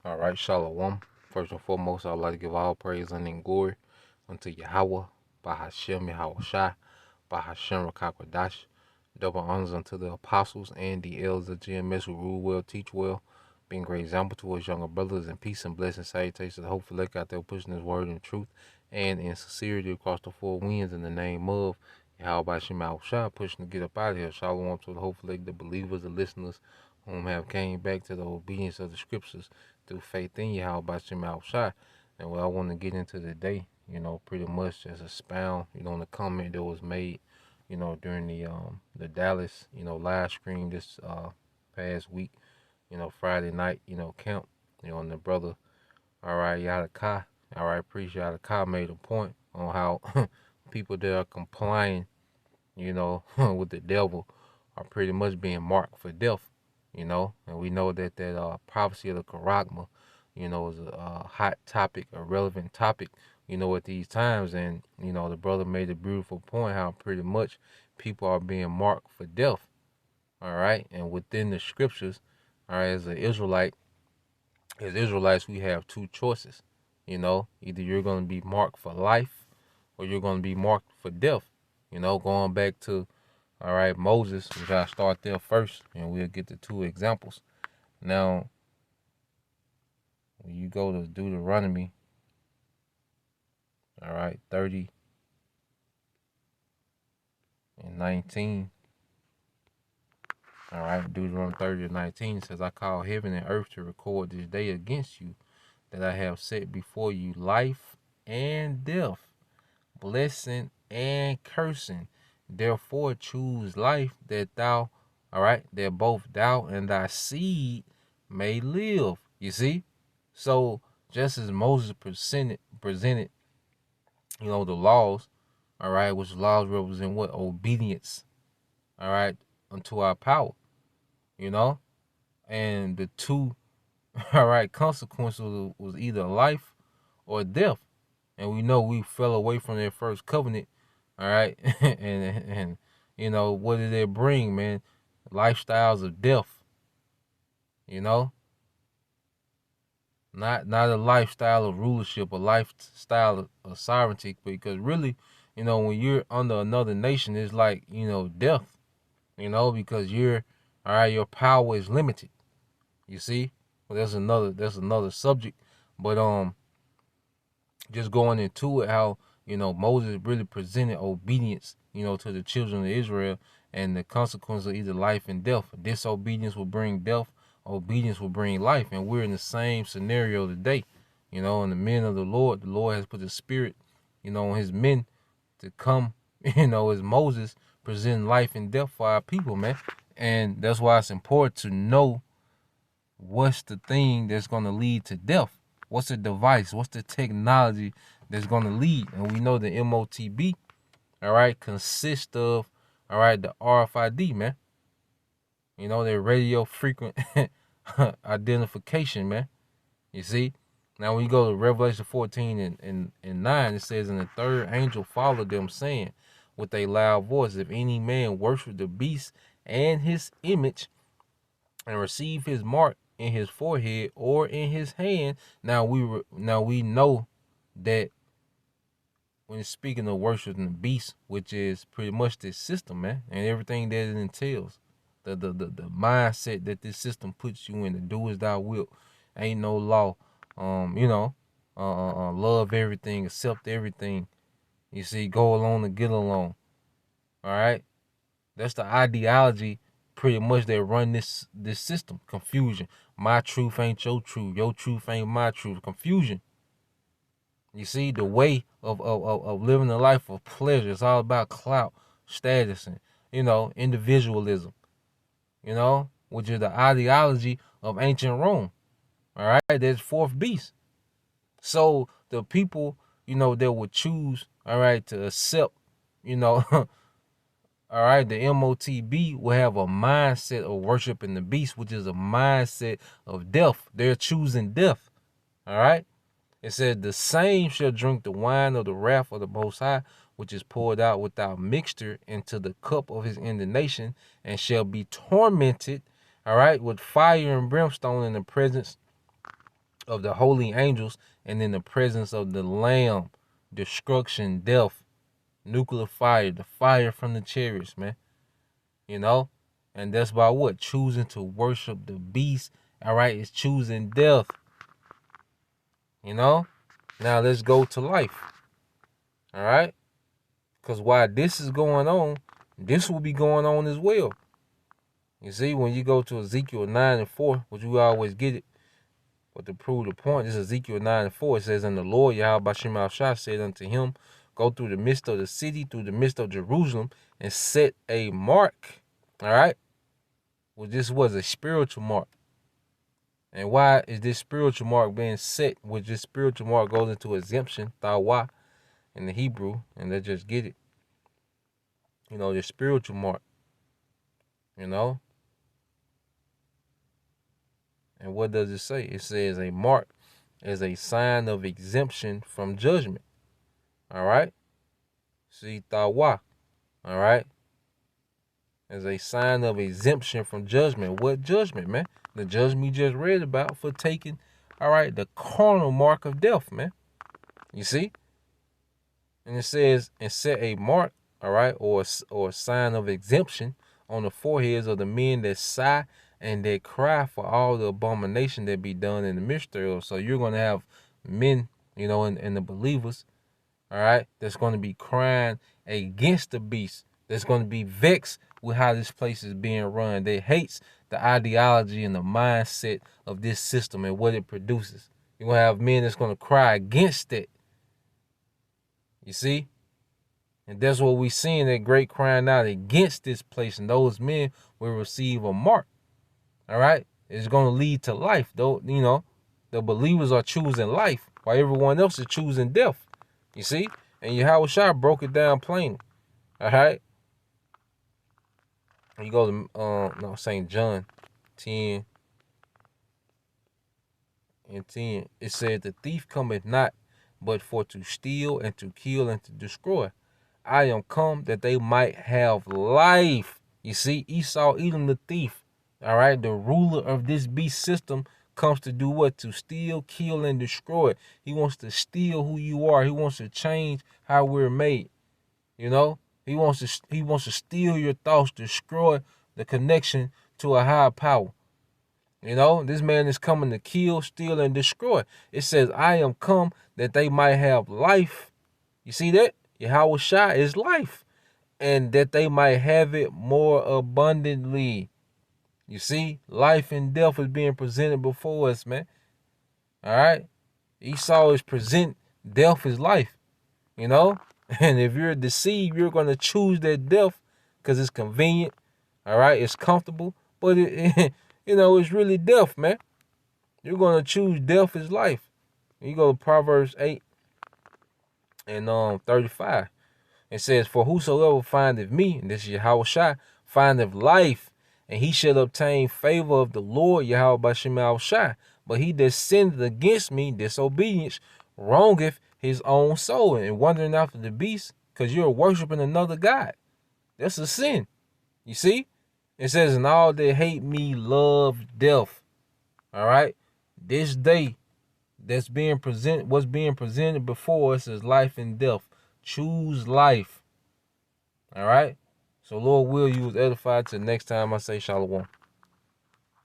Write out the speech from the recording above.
All right, Shalom. First and foremost, I'd like to give all praise and glory unto Yahweh, Bahashem Yahweh Shai, Bahashem Rakakwadash. Double honors unto the apostles and the elders of GMS who rule well, teach well, being great example to us younger brothers, and peace and blessing salutations. Hopefully, look out there pushing His word in truth and in sincerity across the four winds in the name of Yahweh Shem Yahweh Shai, pushing to get up out of here. Shalom to the hopefully the believers, the listeners whom have came back to the obedience of the scriptures through faith in Yahweh Shem Yahweh Shai. And what I want to get into today, pretty much just expound, on the comment that was made, during the Dallas, live stream this past week, Friday night, camp, and the brother, all right, Yadaka, all right, Priest Yadaka made a point on how people that are complying, with the devil are pretty much being marked for death, and we know that prophecy of the Karagma, is a hot topic, a relevant topic, at these times. And, the brother made a beautiful point how pretty much people are being marked for death, all right? And within the scriptures, all right, as Israelites, we have two choices, either you're going to be marked for life or you're going to be marked for death, going back to, all right, Moses. We got to start there first, and we'll get the two examples. Now, when you go to Deuteronomy, all right, 30 and 19, all right, Deuteronomy 30 and 19 says, I call heaven and earth to record this day against you, that I have set before you life and death, blessing and cursing. Therefore choose life, that thou, all right, that both thou and thy seed may live. You see? So just as Moses presented, the laws, all right, which laws represent what? Obedience, all right, unto our power, and the two, all right, consequences was either life or death. And we know we fell away from their first covenant, all right, and what did it bring, man? Lifestyles of death, you know, not a lifestyle of rulership, a lifestyle of sovereignty. Because really, when you're under another nation, it's like death, because you're all right. Your power is limited. You see, well, that's another subject, but just going into it, how Moses really presented obedience, to the children of Israel, and the consequence of either life and death. Disobedience will bring death. Obedience will bring life, and we're in the same scenario today. And the men of the Lord has put the Spirit, on His men to come, as Moses presenting life and death for our people, man. And that's why it's important to know what's the thing that's going to lead to death. What's the device? What's the technology that's going to lead? And we know the MOTB, all right, consists of, all right, the RFID, man. Their radio frequent identification, man. You see? Now, when you go to Revelation 14 and 9, it says, and the third angel followed them, saying with a loud voice, if any man worship the beast and his image and receive his mark in his forehead or in his hand. Now we know that when it's speaking of worshiping the beast, which is pretty much this system, man, and everything that it entails, the mindset that this system puts you in, to do as thou wilt, ain't no law, love everything, accept everything. You see, go along to get along. All right, that's the ideology pretty much that run this system. Confusion. My truth ain't your truth. Your truth ain't my truth. Confusion. You see, the way of living a life of pleasure. It's all about clout, status, and, individualism, which is the ideology of ancient Rome. All right, that's fourth beast. So the people, that would choose, all right, to accept, all right, the MOTB will have a mindset of worshiping the beast, which is a mindset of death. They're choosing death. All right. It said, the same shall drink the wine of the wrath of the Most High, which is poured out without mixture into the cup of his indignation, and shall be tormented, all right, with fire and brimstone in the presence of the holy angels, and in the presence of the Lamb, destruction, death, nuclear fire, the fire from the chariots, man. You know? And that's by what? Choosing to worship the beast. All right, it's choosing death. You know? Now let's go to life. All right? Because while this is going on, this will be going on as well. You see, when you go to Ezekiel 9:4, which you always get it, but to prove the point, this is Ezekiel 9:4. It says, and the Lord Yahweh Bashim Shah said unto him, go through the midst of the city, through the midst of Jerusalem, and set a mark. All right? Well, this was a spiritual mark. And why is this spiritual mark being set? Which this spiritual mark goes into exemption, thawa, in the Hebrew, and let's just get it. You know, the spiritual mark. You know? And what does it say? It says a mark is a sign of exemption from judgment. All right? See, thawa. All right? As a sign of exemption from judgment. What judgment, man? The judgment we just read about for taking, all right, the carnal mark of death, man. You see? And it says, and set a mark, all right, or a sign of exemption on the foreheads of the men that sigh and that cry for all the abomination that be done in the midst thereof. So you're going to have men, you know, and the believers, all right, that's going to be crying against the beast, that's going to be vexed with how this place is being run. They hates the ideology and the mindset of this system and what it produces. You're going to have men that's going to cry against it. You see? And that's what we seeing, that great crying out against this place. And those men will receive a mark. All right? It's going to lead to life, though. You know, the believers are choosing life while everyone else is choosing death. You see? And Yahweh Shai broke it down plainly. All right? You go to St. John 10 and 10. It said, the thief cometh not, but for to steal and to kill and to destroy. I am come that they might have life. You see, Esau, Edom the thief, all right, the ruler of this beast system, comes to do what? To steal, kill, and destroy. He wants to steal who you are. He wants to change how we're made. You know? He wants to steal your thoughts, destroy the connection to a higher power. You know, this man is coming to kill, steal, and destroy. It says, I am come that they might have life. You see that? Yahweh Shai is life. And that they might have it more abundantly. You see, life and death is being presented before us, man. All right? Esau is present, death is life. You know? And if you're deceived, you're going to choose that death because it's convenient. All right? It's comfortable. But, you know, it's really death, man. You're going to choose death as life. You go to Proverbs 8 and 35. It says, for whosoever findeth me, and this is Yahweh Shai, findeth life, and he shall obtain favor of the Lord, Yahweh Bashim Shai. But he that sinneth against me, disobedience, wrongeth his own soul, and wandering after the beast, because you're worshiping another God. That's a sin. You see? It says, and all that hate me love death. All right? This day what's being presented before us is life and death. Choose life. All right? So Lord will, you was edified till next time I say shalom.